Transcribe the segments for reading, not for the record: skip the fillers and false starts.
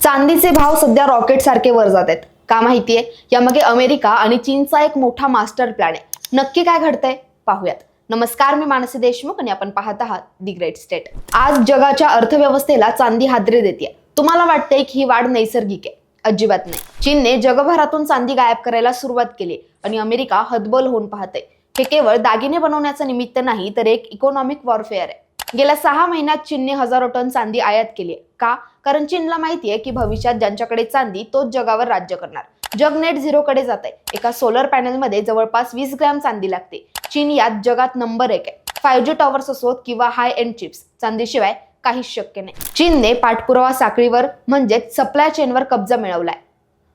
चांदीचे भाव सध्या रॉकेट सारखे वर जात आहेत का माहितीये? यामागे अमेरिका आणि चीनचा एक मोठा मास्टर प्लॅन आहे. नक्की काय घडतंय पाहूयात. नमस्कार, मी मानसी देशमुख आणि आपण पाहत आहात दी ग्रेट स्टेट. आज जगाच्या अर्थव्यवस्थेला चांदी हादरे देते. तुम्हाला वाटतंय की ही वाढ नैसर्गिक आहे? अजिबात नाही. चीनने जगभरातून चांदी गायब करायला सुरुवात केली आणि अमेरिका हतबल होऊन पाहते. हे केवळ दागिने बनवण्याचं निमित्त नाही, तर एक इकॉनॉमिक वॉरफेअर आहे. गेल्या 6 महिन्यात चीनने हजारो टन चांदी आयात केली. का? कारण चीनला माहितीये की भविष्यात ज्यांच्याकडे चांदी तोच जगावर राज्य करणार. जग नेट झिरो कडे जात आहे. एका सोलर पॅनलमध्ये जवळपास 20 ग्रॅम चांदी लागते. चीन यात जगात नंबर 1 आहे. 5G टॉवर्स असोत किंवा हाय एंड चिप्स, चांदीशिवाय काहीच शक्य नाही. चीनने पाठपुरावा साखळीवर म्हणजेच सप्लाय चेनवर कब्जा मिळवलाय.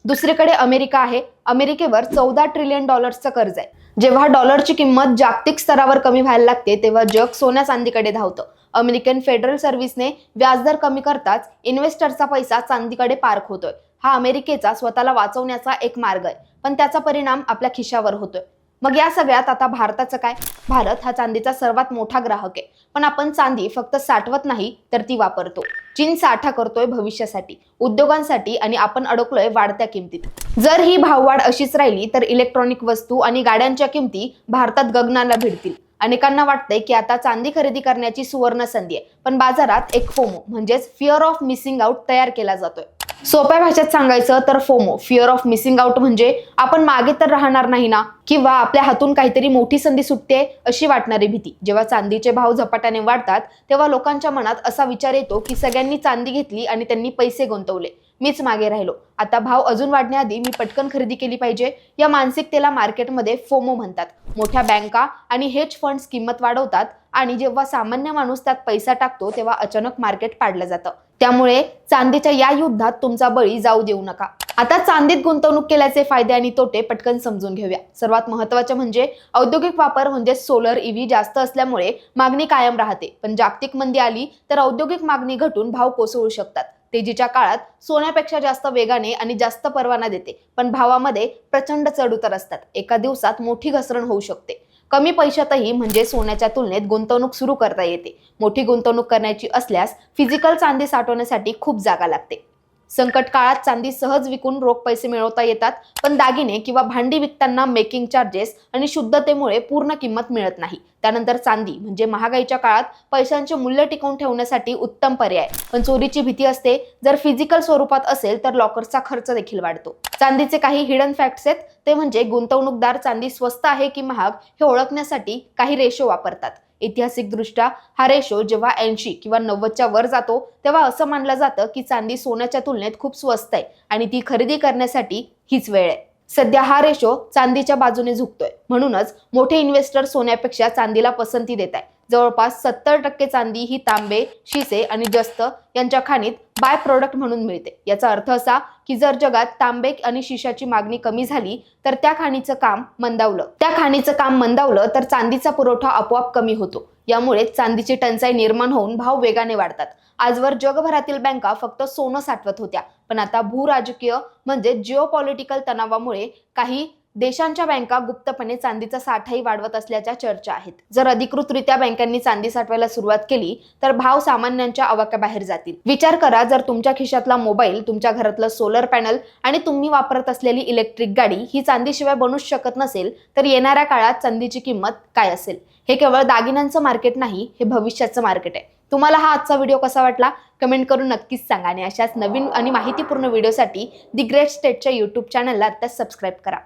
दुसरीकडे अमेरिका आहे. अमेरिकेवर 14 ट्रिलियन डॉलर्सचं कर्ज आहे. जेव्हा डॉलरची किंमत जागतिक स्तरावर कमी व्हायला लागते तेव्हा जग सोन्या चांदीकडे धावतं. अमेरिकन फेडरल सर्व्हिसने व्याजदर कमी करताच इन्व्हेस्टरचा पैसा चांदीकडे पार्क होतोय. हा अमेरिकेचा स्वतःला वाचवण्याचा एक मार्ग आहे, पण त्याचा परिणाम आपल्या खिशावर होतोय. मग या सगळ्यात आता भारताचं काय? भारत हा चांदीचा सर्वात मोठा ग्राहक आहे, पण आपण चांदी फक्त साठवत नाही तर ती वापरतो. चीन साठा करतोय भविष्यासाठी, उद्योगांसाठी, आणि आपण अडकलोय वाढत्या किमतीत. जर ही भाववाढ अशीच राहिली तर इलेक्ट्रॉनिक वस्तू आणि गाड्यांच्या किमती भारतात गगनाला भिडतील. अनेकांना वाटतंय की आता चांदी खरेदी करण्याची सुवर्ण संधी आहे, पण बाजारात एक फोमो म्हणजेच फिअर ऑफ मिसिंग आउट तयार केला जातोय. सोप्या भाषेत सांगायचं तर FOMO, fear of missing out, म्हणजे आपण मागे तर राहणार नाही ना, किंवा आपल्या हातून काहीतरी मोठी संधी सुटते अशी वाटणारी भीती. जेव्हा चांदीचे भाव झपाट्याने वाढतात तेव्हा लोकांच्या मनात असा विचार येतो की सगळ्यांनी चांदी घेतली आणि त्यांनी पैसे गुंतवले, मीच मागे राहिलो. आता भाव अजून वाढण्याआधी मी पटकन खरेदी केली पाहिजे. या मानसिकतेला मार्केटमध्ये फोमो म्हणतात. मोठ्या बँका आणि हेज फंड्स किंमत वाढवतात आणि जेव्हा सामान्य माणूस त्यात पैसा टाकतो तेव्हा अचानक मार्केट पाडलं जातं. त्यामुळे चांदीच्या या युद्धात तुमचा बळी जाऊ देऊ नका. आता चांदीत गुंतवणूक केल्याचे फायदे आणि तोटे पटकन समजून घेऊया. सर्वात महत्त्वाचे म्हणजे औद्योगिक वापर म्हणजे सोलर, ईव्ही जास्त असल्यामुळे मागणी कायम राहते. पण जागतिक मंदी आली तर औद्योगिक मागणी घटून भाव कोसळू शकतात. तेजीच्या काळात सोन्यापेक्षा जास्त वेगाने आणि जास्त परवाना देते, पण भावामध्ये प्रचंड चढउतार असतात. एका दिवसात मोठी घसरण होऊ शकते. कमी पैशातही म्हणजे सोन्याच्या तुलनेत गुंतवणूक सुरू करता येते. मोठी गुंतवणूक करण्याची असल्यास फिजिकल चांदी साठवण्यासाठी खूप जागा लागते. संकट काळात चांदी सहज विकून रोख पैसे मिळवता येतात, पण दागिने किंवा भांडी विकताना मेकिंग चार्जेस आणि शुद्धतेमुळे पूर्ण किंमत मिळत नाही. त्यानंतर चांदी म्हणजे महागाईच्या काळात पैशांचे मूल्य टिकवून ठेवण्यासाठी उत्तम पर्याय, पण चोरीची भीती असते. जर फिजिकल स्वरूपात असेल तर लॉकरचा खर्च देखील वाढतो. चांदीचे काही हिडन फॅक्ट्स आहेत, ते म्हणजे गुंतवणूकदार चांदी स्वस्त आहे की महाग हे ओळखण्यासाठी काही रेशो वापरतात. ऐतिहासिक दृष्ट्या हा रेशो जेव्हा 80 किंवा 90च्या वर जातो तेव्हा असं मानलं जातं की चांदी सोन्याच्या तुलनेत खूप स्वस्त आहे आणि ती खरेदी करण्यासाठी हीच वेळ आहे. सध्या हा रेशो चांदीच्या बाजूने झुकतोय. म्हणूनच मोठे इन्व्हेस्टर सोन्यापेक्षा चांदीला पसंती देत आहे. जवळपास 70% चांदी ही तांबे, शिसे आणि जस्त यांच्या खाणीत बाय प्रोडक्ट म्हणून मिळते. याचा अर्थ असा की जर जगात तांबे आणि शिशाची मागणी कमी झाली तर त्या खाणीचं काम मंदावलं तर चांदीचा पुरवठा आपोआप कमी होतो. यामुळे चांदीची टंचाई निर्माण होऊन भाव वेगाने वाढतात. आजवर जगभरातील बँका फक्त सोनं साठवत होत्या, पण आता भूराजकीय म्हणजे जिओपॉलिटिकल तणावामुळे काही देशांच्या बँका गुप्तपणे चांदीचा साठाही वाढवत असल्याच्या चर्चा आहेत. जर अधिकृतरित्या बँकांनी चांदी साठवायला सुरुवात केली तर भाव सामान्यांच्या आवाक्याबाहेर जातील. विचार करा, जर तुमच्या खिशातला मोबाईल, तुमच्या घरातलं सोलर पॅनल आणि तुम्ही वापरत असलेली इलेक्ट्रिक गाडी ही चांदीशिवाय बनूच शकत नसेल तर येणाऱ्या काळात चांदीची किंमत काय असेल? हे केवळ दागिन्यांचं मार्केट नाही, हे भविष्याचं मार्केट आहे. तुम्हाला हा आजचा व्हिडिओ कसा वाटला कमेंट करून नक्कीच सांगा आणि अशाच नवीन आणि माहितीपूर्ण व्हिडिओसाठी दी ग्रेट स्टेटच्या YouTube चॅनलला आता सबस्क्राईब करा.